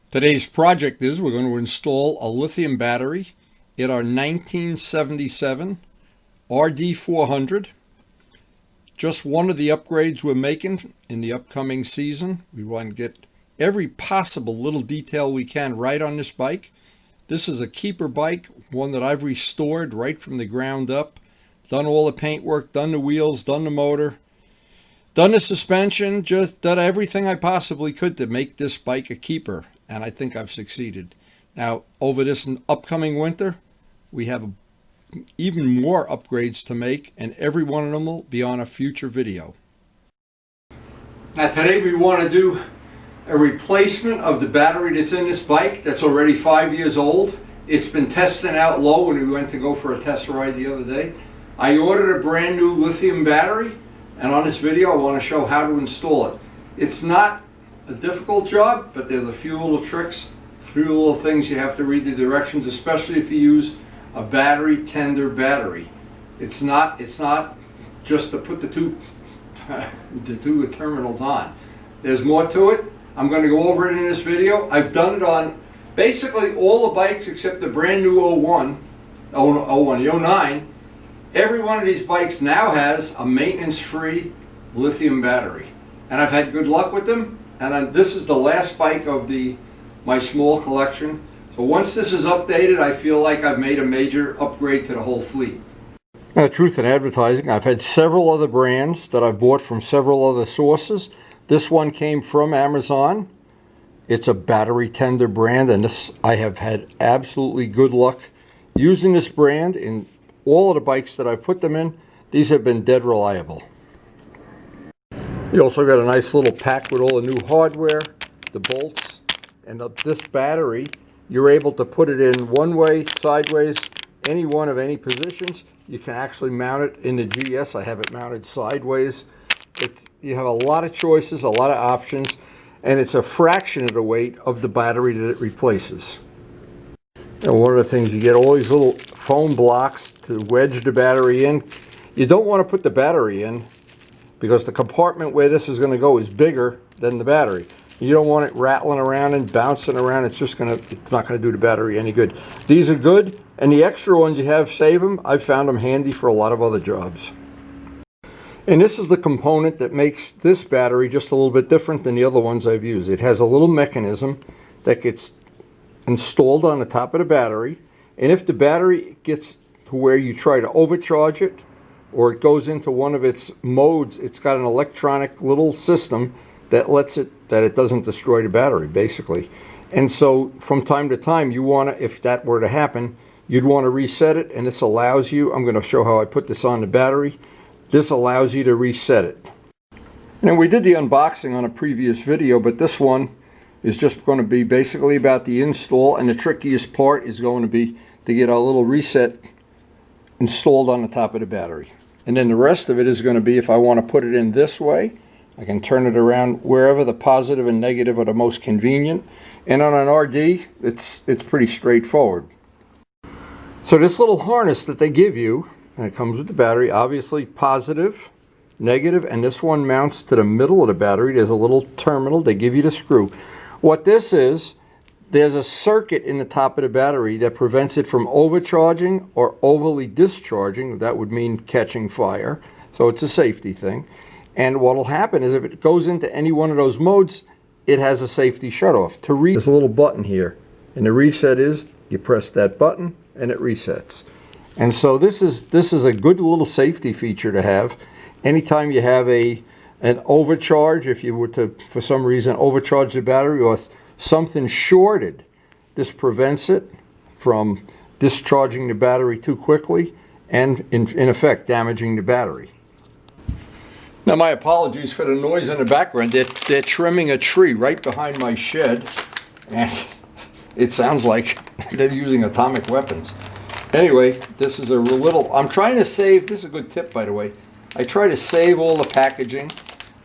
Today's project is we're going to install a lithium battery in our 1977 RD400. Just one of the upgrades we're making in the upcoming season. We want to get every possible little detail we can right on this bike. This is a keeper bike, one that I've restored right from the ground up. Done all the paintwork, done the wheels, done the motor, done the suspension, just done everything I possibly could to make this bike a keeper. And I think I've succeeded. Now, over this upcoming winter, we have even more upgrades to make, and every one of them will be on a future video. Now, today we want to do a replacement of the battery that's in this bike that's already 5 years old. It's been testing out low when we went to go for a test ride the other day. I ordered a brand new lithium battery, and on this video I want to show how to install it. It's not a difficult job, but there's a few little tricks, a few little things you have to read the directions, especially if you use a battery tender battery. It's not just to put the two terminals on. There's more to it. I'm going to go over it in this video. I've done it on basically all the bikes except the brand new the 09. Every one of these bikes now has a maintenance-free lithium battery, and I've had good luck with them. And this is the last bike of my small collection. So once this is updated, I feel like I've made a major upgrade to the whole fleet. Now, truth in advertising, I've had several other brands that I've bought from several other sources. This one came from Amazon. It's a battery tender brand, and I have had absolutely good luck using this brand in all of the bikes that I've put them in. These have been dead reliable. You also got a nice little pack with all the new hardware, the bolts, and this battery, you're able to put it in one way, sideways, any one of any positions. You can actually mount it in the GS. I have it mounted sideways. You have a lot of choices, a lot of options, and it's a fraction of the weight of the battery that it replaces. And one of the things, you get all these little foam blocks to wedge the battery in. You don't want to put the battery in because the compartment where this is going to go is bigger than the battery. You don't want it rattling around and bouncing around. It's not going to do the battery any good. These are good, and the extra ones you have, save them. I've found them handy for a lot of other jobs. And this is the component that makes this battery just a little bit different than the other ones I've used. It has a little mechanism that gets installed on the top of the battery, and if the battery gets to where you try to overcharge it, or it goes into one of its modes, it's got an electronic little system that it doesn't destroy the battery, basically. And so from time to time, you want to, if that were to happen, you'd want to reset it, and this allows you, I'm going to show how I put this on the battery. This allows you to reset it. And we did the unboxing on a previous video, but this one is just going to be basically about the install, and the trickiest part is going to be to get a little reset installed on the top of the battery. And then the rest of it is going to be, if I want to put it in this way, I can turn it around wherever the positive and negative are the most convenient. And on an RD, it's pretty straightforward. So this little harness that they give you, and it comes with the battery, obviously positive, negative, and this one mounts to the middle of the battery. There's a little terminal. They give you the screw. What this is, there's a circuit in the top of the battery that prevents it from overcharging or overly discharging. That would mean catching fire. So it's a safety thing. And what will happen is if it goes into any one of those modes, it has a safety shutoff. There's a little button here, and the reset is you press that button and it resets. And so this is a good little safety feature to have. Anytime you have an overcharge, if you were to, for some reason, overcharge the battery or something shorted, this prevents it from discharging the battery too quickly and in effect damaging the battery. Now, my apologies for the noise in the background. They're trimming a tree right behind my shed, and it sounds like they're using atomic weapons. Anyway, this is a little, I'm trying to save, this is a good tip, by the way. I try to save all the packaging,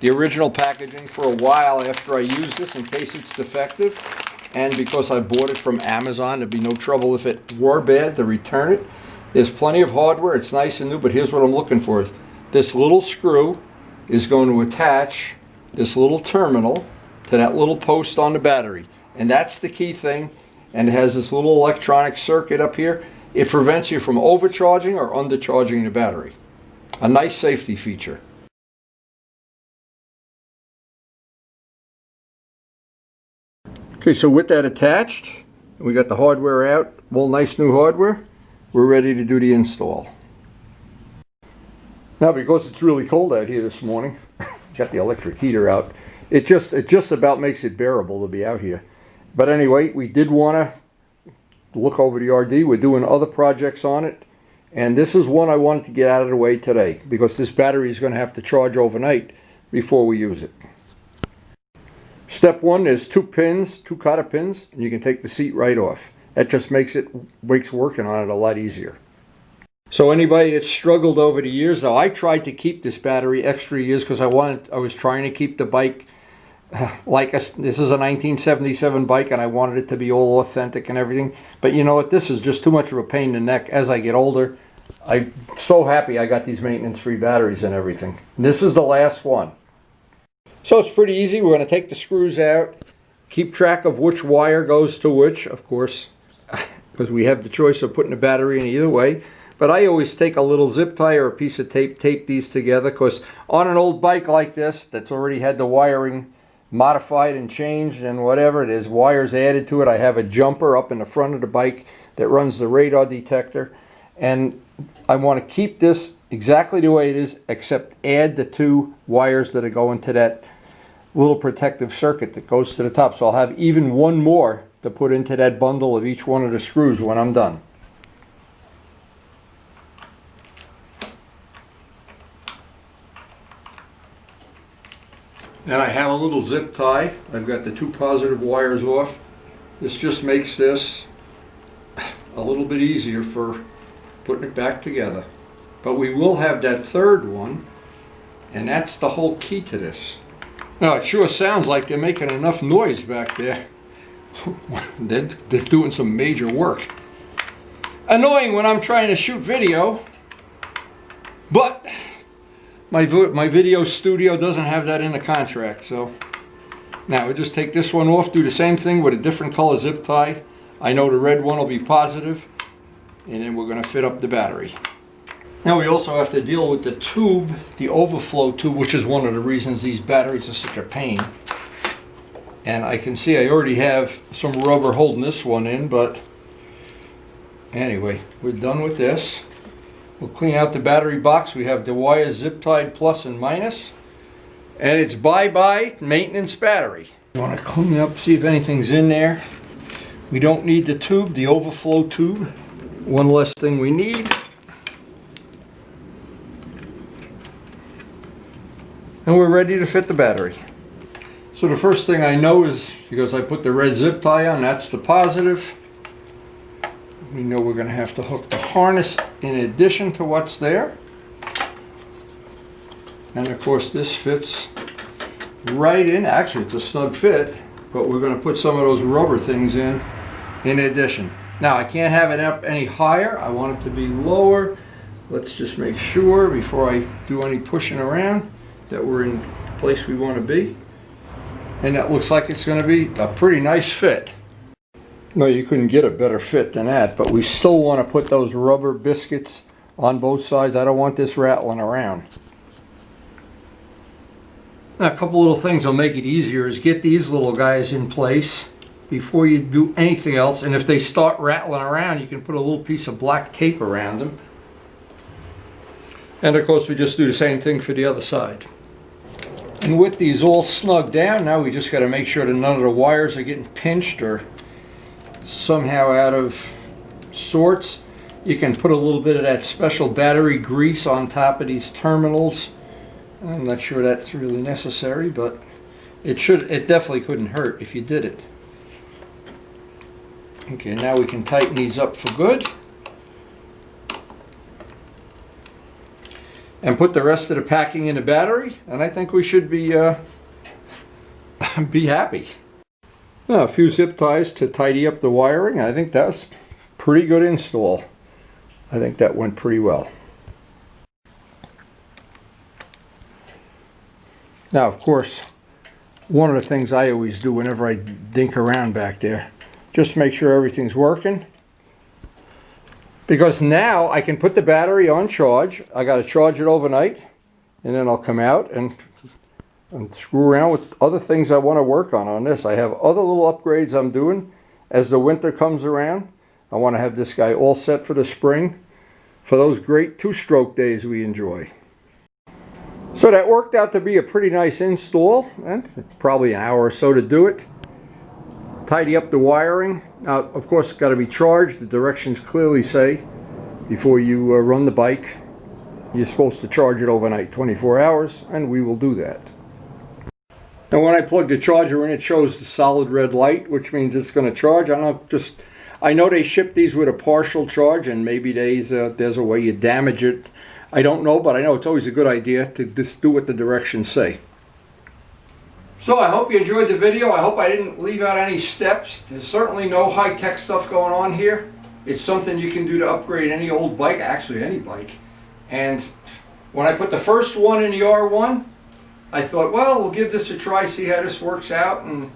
the original packaging, for a while after I use this in case it's defective. And because I bought it from Amazon, there'd be no trouble if it were bad to return it. There's plenty of hardware, it's nice and new, but here's what I'm looking for. This little screw is going to attach this little terminal to that little post on the battery. and that's the key thing. And it has this little electronic circuit up here. It prevents you from overcharging or undercharging the battery. A nice safety feature. Okay, so with that attached, we got the hardware out, all nice new hardware. We're ready to do the install. Now, because it's really cold out here this morning, got the electric heater out. It just about makes it bearable to be out here. But anyway, we did want to look over the RD. We're doing other projects on it, and this is one I wanted to get out of the way today because this battery is going to have to charge overnight before we use it. Step one is two cotter pins, and you can take the seat right off. That just makes working on it a lot easier. So anybody that's struggled over the years, now I tried to keep this battery extra years because I was trying to keep the bike this is a 1977 bike, and I wanted it to be all authentic and everything. But you know what? This is just too much of a pain in the neck as I get older. I'm so happy I got these maintenance-free batteries and everything. And this is the last one. So it's pretty easy. We're going to take the screws out, keep track of which wire goes to which, of course, because we have the choice of putting the battery in either way. But I always take a little zip tie or a piece of tape these together, because on an old bike like this that's already had the wiring modified and changed and whatever, there's wires added to it. I have a jumper up in the front of the bike that runs the radar detector, and I want to keep this exactly the way it is, except add the two wires that are going to that little protective circuit that goes to the top. So I'll have even one more to put into that bundle of each one of the screws when I'm done. And I have a little zip tie. I've got the two positive wires off. This just makes this a little bit easier for putting it back together. But we will have that third one, and that's the whole key to this. Now, it sure sounds like they're making enough noise back there. They're doing some major work. Annoying when I'm trying to shoot video, but my video studio doesn't have that in the contract. So now we just take this one off, do the same thing with a different color zip tie. I know the red one will be positive, and then we're going to fit up the battery. Now we also have to deal with the tube, the overflow tube, which is one of the reasons these batteries are such a pain. And I can see I already have some rubber holding this one in, but anyway, we're done with this. We'll clean out the battery box. We have the wires zip tied plus and minus, and it's bye-bye maintenance battery. You want to clean up, see if anything's in there. We don't need the tube, the overflow tube. One less thing we need. And we're ready to fit the battery. So the first thing I know is, because I put the red zip tie on, that's the positive. We know we're going to have to hook the harness in addition to what's there. And of course this fits right in. Actually, it's a snug fit, but we're going to put some of those rubber things in addition. Now I can't have it up any higher. I want it to be lower. Let's just make sure before I do any pushing around that we're in the place we want to be. And that looks like it's going to be a pretty nice fit. No, you couldn't get a better fit than that, but we still want to put those rubber biscuits on both sides. I don't want this rattling around. Now, a couple little things will make it easier is get these little guys in place before you do anything else. And if they start rattling around, you can put a little piece of black tape around them. And of course, we just do the same thing for the other side. And with these all snug down, now we just got to make sure that none of the wires are getting pinched or somehow out of sorts. You can put a little bit of that special battery grease on top of these terminals. I'm not sure that's really necessary, but it definitely couldn't hurt if you did it. Okay, now we can tighten these up for good. And put the rest of the packing in the battery, and I think we should be happy. Now, a few zip ties to tidy up the wiring. I think that's pretty good install. I think that went pretty well. Now, of course, one of the things I always do whenever I dink around back there. Just make sure everything's working. Because now I can put the battery on charge. I got to charge it overnight, and then I'll come out and screw around with other things I want to work on this. I have other little upgrades I'm doing as the winter comes around. I want to have this guy all set for the spring, for those great two-stroke days we enjoy. So that worked out to be a pretty nice install, and probably an hour or so to do it. Tidy up the wiring. Now, of course, it's got to be charged. The directions clearly say before you run the bike, you're supposed to charge it overnight, 24 hours, and we will do that. And when I plug the charger in, it shows the solid red light, which means it's going to charge. I know they ship these with a partial charge, and maybe there's a way you damage it. I don't know, but I know it's always a good idea to just do what the directions say. So I hope you enjoyed the video. I hope I didn't leave out any steps. There's certainly no high-tech stuff going on here. It's something you can do to upgrade any old bike, actually any bike. And when I put the first one in the R1, I thought, well, we'll give this a try, see how this works out. And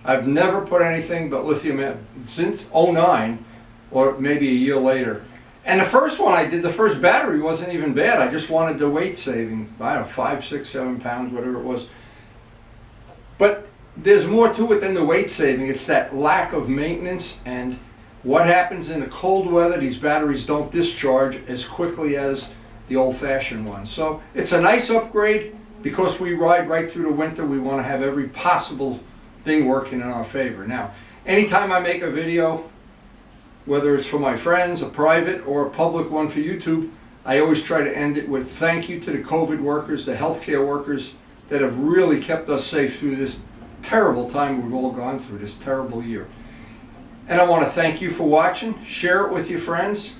I've never put anything but lithium in since '09, or maybe a year later. And the first one I did, the first battery wasn't even bad. I just wanted the weight saving. I don't know, 5, 6, 7 pounds, whatever it was. But there's more to it than the weight saving. It's that lack of maintenance, and what happens in the cold weather, these batteries don't discharge as quickly as the old-fashioned ones. So it's a nice upgrade. Because we ride right through the winter, we want to have every possible thing working in our favor. Now, anytime I make a video, whether it's for my friends, a private or a public one for YouTube, I always try to end it with thank you to the COVID workers, the healthcare workers that have really kept us safe through this terrible time we've all gone through, this terrible year. And I want to thank you for watching. Share it with your friends.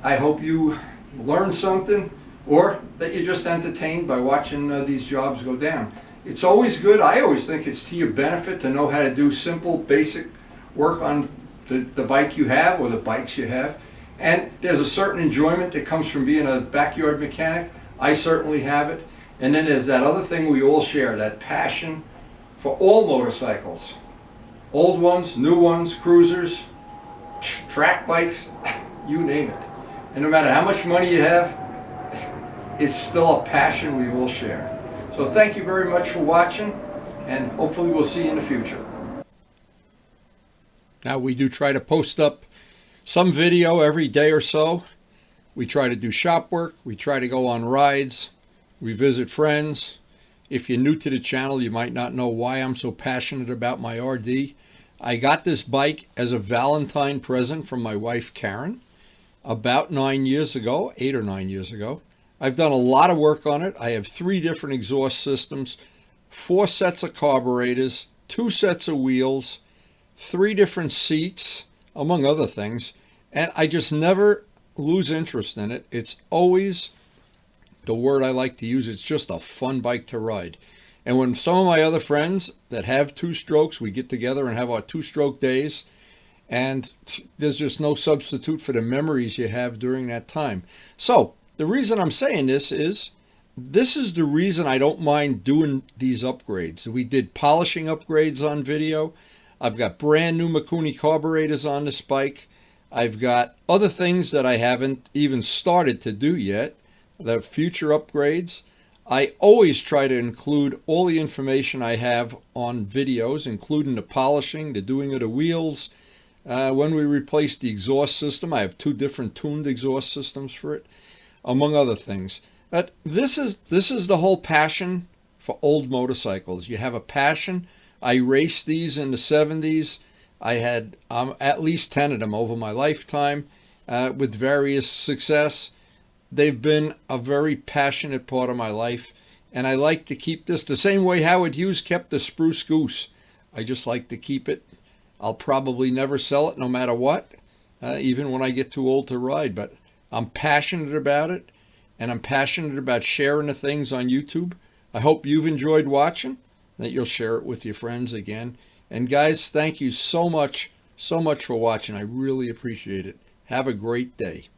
I hope you learned something, or that you're just entertained by watching these jobs go down. It's always good. I always think it's to your benefit to know how to do simple, basic work on the bike you have or the bikes you have. And there's a certain enjoyment that comes from being a backyard mechanic. I certainly have it. And then there's that other thing we all share, that passion for all motorcycles. Old ones, new ones, cruisers, track bikes, you name it. And no matter how much money you have, it's still a passion we all share. So thank you very much for watching, and hopefully we'll see you in the future. Now, we do try to post up some video every day or so. We try to do shop work. We try to go on rides. We visit friends. If you're new to the channel, you might not know why I'm so passionate about my RD. I got this bike as a Valentine present from my wife, Karen, about 9 years ago, 8 or 9 years ago. I've done a lot of work on it. I have 3 different exhaust systems, 4 sets of carburetors, 2 sets of wheels, 3 different seats, among other things. And I just never lose interest in it. It's always, the word I like to use, it's just a fun bike to ride. And when some of my other friends that have 2-strokes, we get together and have our 2-stroke days, and there's just no substitute for the memories you have during that time. So the reason I'm saying this is the reason I don't mind doing these upgrades. We did polishing upgrades on video. I've got brand new Mikuni carburetors on this bike. I've got other things that I haven't even started to do yet, the future upgrades. I always try to include all the information I have on videos, including the polishing, the doing of the wheels. When we replaced the exhaust system, I have 2 different tuned exhaust systems for it, among other things. But this is the whole passion for old motorcycles. You have a passion. I raced these in the 70s. I had at least 10 of them over my lifetime with various success. They've been a very passionate part of my life, and I like to keep this the same way Howard Hughes kept the Spruce Goose. I just like to keep it. I'll probably never sell it no matter what, even when I get too old to ride, but I'm passionate about it, and I'm passionate about sharing the things on YouTube. I hope you've enjoyed watching, that you'll share it with your friends again. And guys, thank you so much for watching. I really appreciate it. Have a great day.